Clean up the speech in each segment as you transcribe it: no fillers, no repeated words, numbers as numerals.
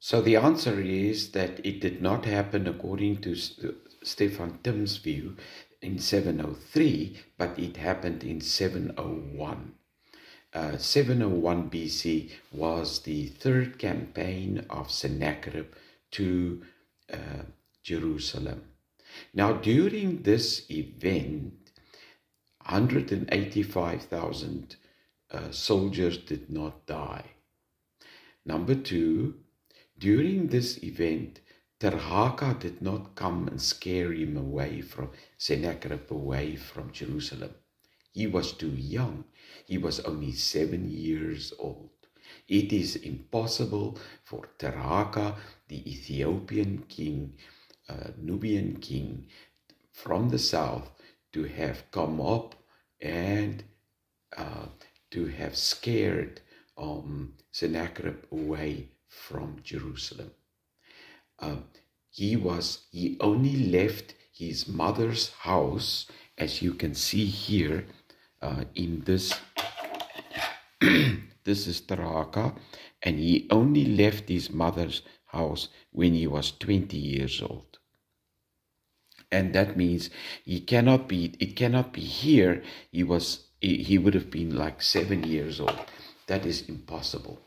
So the answer is that it did not happen according to Stephan Timm's view in 703, but it happened in 701. 701 BC was the third campaign of Sennacherib to Jerusalem. Now, during this event, 185,000 soldiers did not die. Number two, during this event, Tirhaka did not come and scare him away from Sennacherib, away from Jerusalem. He was too young. He was only 7 years old. It is impossible for Tirhaka, the Ethiopian king, Nubian king from the south, to have come up and to have scared Sennacherib away from Jerusalem. He only left his mother's house, as you can see here in this. This is Tirhaka, and he only left his mother's house when he was 20 years old. And that means it cannot be here. He would have been like 7 years old. That is impossible.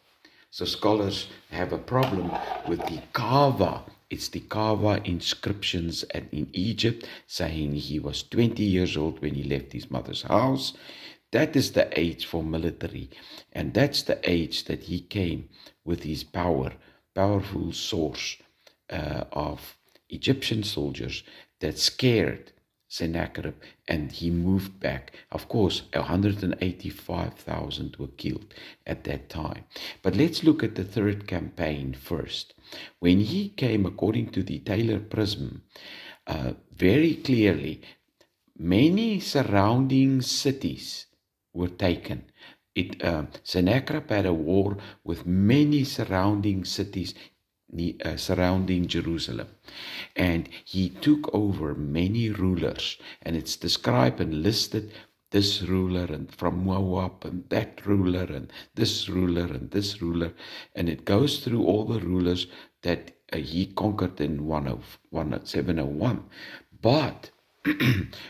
So scholars have a problem with the Kawa. It's the Kawa inscriptions in Egypt saying he was 20 years old when he left his mother's house. That is the age for military. And that's the age that he came with his powerful source of Egyptian soldiers that scared Sennacherib, and he moved back. Of course, 185,000 were killed at that time. But let's look at the third campaign first. When he came, according to the Taylor Prism, very clearly, many surrounding cities were taken. Sennacherib had a war with many surrounding cities surrounding Jerusalem, and he took over many rulers, and it's described and listed, this ruler and from Moab, and that ruler and this ruler and this ruler, and it goes through all the rulers that he conquered in 701. But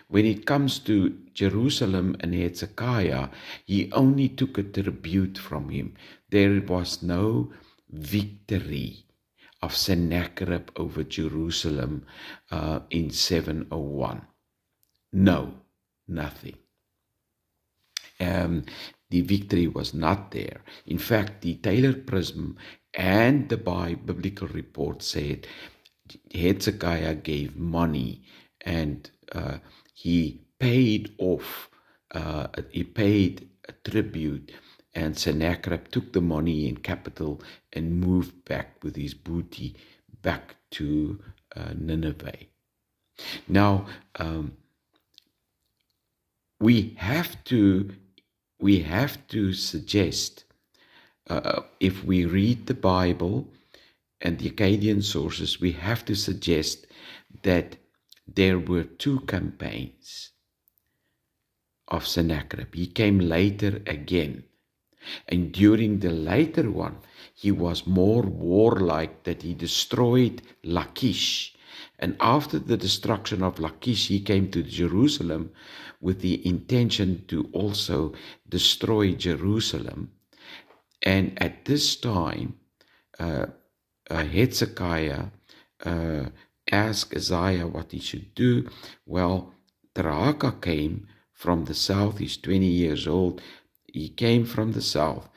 when it comes to Jerusalem and Hezekiah, he only took a tribute from him. There was no victory of Sennacherib over Jerusalem in 701. No, nothing. The victory was not there. In fact, the Taylor Prism and the biblical report said Hezekiah gave money, and he paid off, he paid a tribute, and Sennacherib took the money and capital and moved back with his booty back to Nineveh. Now, we have to suggest, if we read the Bible and the Akkadian sources, we have to suggest that there were two campaigns of Sennacherib. He came later again. And during the later one, he was more warlike, that he destroyed Lachish. And after the destruction of Lachish, he came to Jerusalem with the intention to also destroy Jerusalem. And at this time, Hezekiah asked Isaiah what he should do. Well, Tirhaka came from the south. He's 20 years old. He came from the south,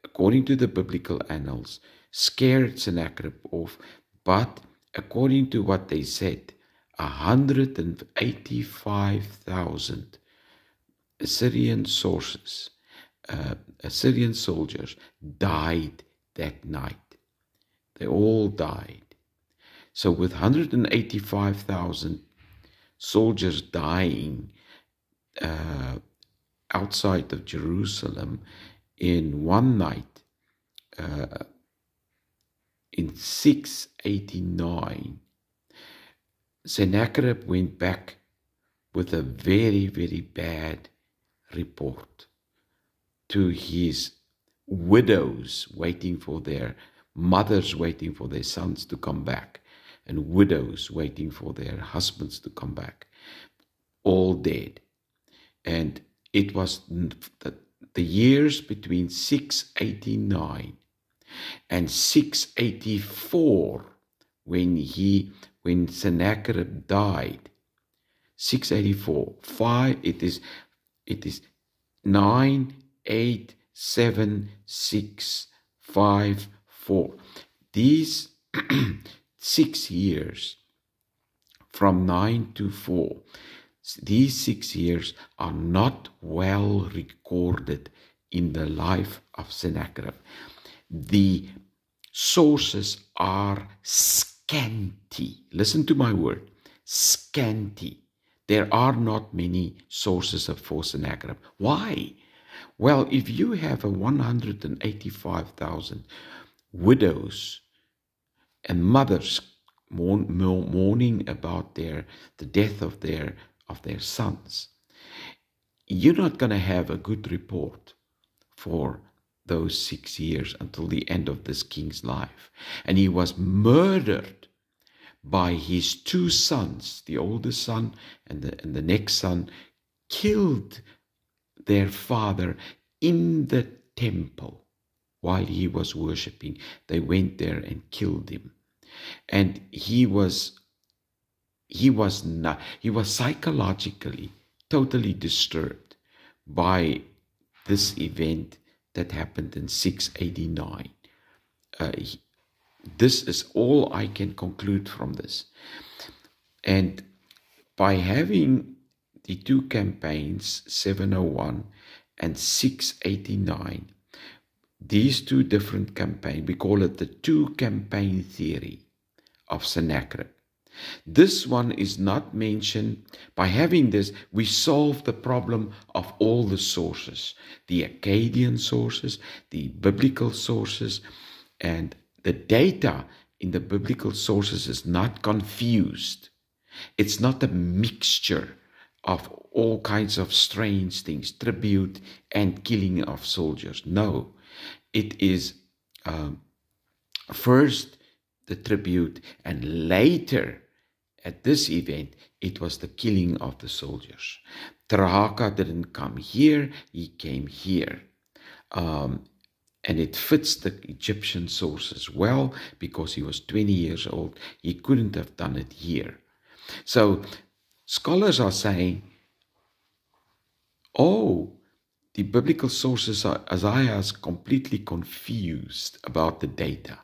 according to the biblical annals, scared Sennacherib off, but according to what they said, 185,000 Assyrian sources, Assyrian soldiers died that night. They all died. So with 185,000 soldiers dying outside of Jerusalem in one night, in 689, Sennacherib went back with a very, very bad report to his widows waiting for their mothers waiting for their sons to come back, and widows waiting for their husbands to come back, all dead. And it was the years between 689 and 684 when Sennacherib died. 684, it is 9, 8, 7, 6, 5, 4. These 6 years, from 9 to 4, these 6 years are not well recorded in the life of Sennacherib. The sources are scanty. Listen to my word, scanty. There are not many sources for Sennacherib. Why? Well, if you have a 185,000 widows and mothers mourning about the death of their sons, you're not going to have a good report for those 6 years until the end of this king's life. And he was murdered by his 2 sons, the oldest son and the next son, killed their father in the temple while he was worshipping. They went there and killed him. And he was psychologically totally disturbed by this event that happened in 689. This is all I can conclude from this. And by having the 2 campaigns, 701 and 689, these 2 different campaigns, we call it the 2 campaign theory of Sennacherib. This one is not mentioned. By having this, we solve the problem of all the sources, the Akkadian sources, the biblical sources, and the data in the biblical sources is not confused. It's not a mixture of all kinds of strange things, tribute and killing of soldiers. No, it is first the tribute, and later at this event it was the killing of the soldiers. Tirhaka didn't come here, he came here. And it fits the Egyptian sources well because he was 20 years old. He couldn't have done it here. So scholars are saying, oh, the biblical sources Isaiah is completely confused about the data.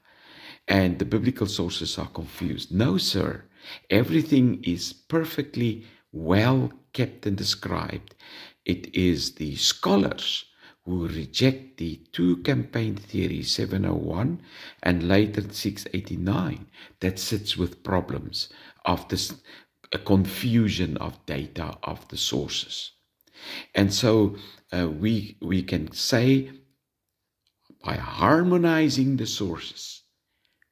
And the biblical sources are confused. No, sir. Everything is perfectly well kept and described. It is the scholars who reject the 2 campaign theory 701 and later 689 that sits with problems of this confusion of data of the sources. And so we can say by harmonizing the sources,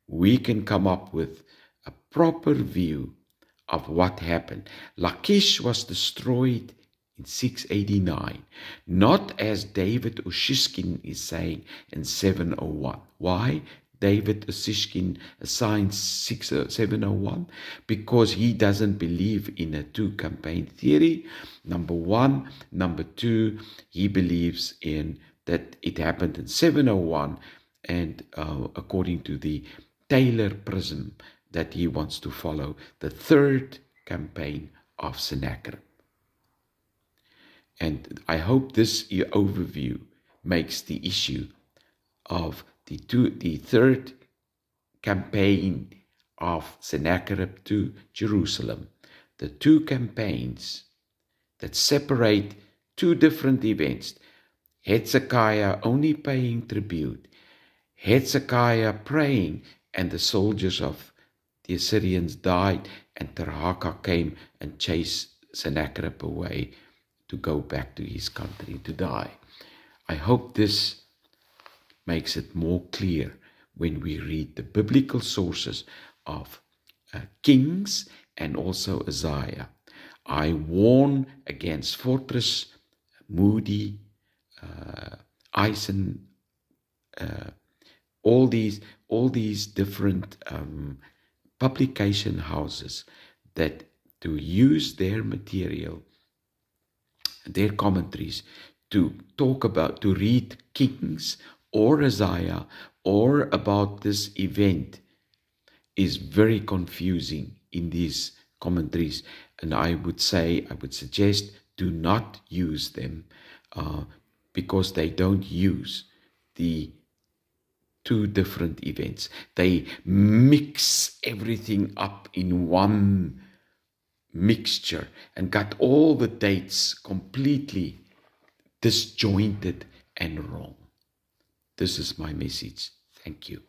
we can come up with a proper view of what happened. Lachish was destroyed in 689, not as David Ushishkin is saying in 701. Why? David Ushishkin assigns 701 because he doesn't believe in a 2 campaign theory. Number 1. Number 2, he believes in that it happened in 701 and according to the Taylor prism that he wants to follow, the 3rd campaign of Sennacherib. And I hope this overview makes the issue of the 3rd campaign of Sennacherib to Jerusalem, the 2 campaigns that separate 2 different events. Hezekiah only paying tribute, Hezekiah praying, and the soldiers of the Assyrians died, and Tirhaka came and chased Sennacherib away to go back to his country to die. I hope this makes it more clear when we read the biblical sources of Kings and also Isaiah. I warn against Fortress, Moody, Eisen, all all these different publication houses that to use their material, their commentaries, to talk about, to read Kings or Isaiah or about this event is very confusing in these commentaries. And I would suggest, do not use them because they don't use the two different events. They mix everything up in one mixture and got all the dates completely disjointed and wrong. This is my message. Thank you.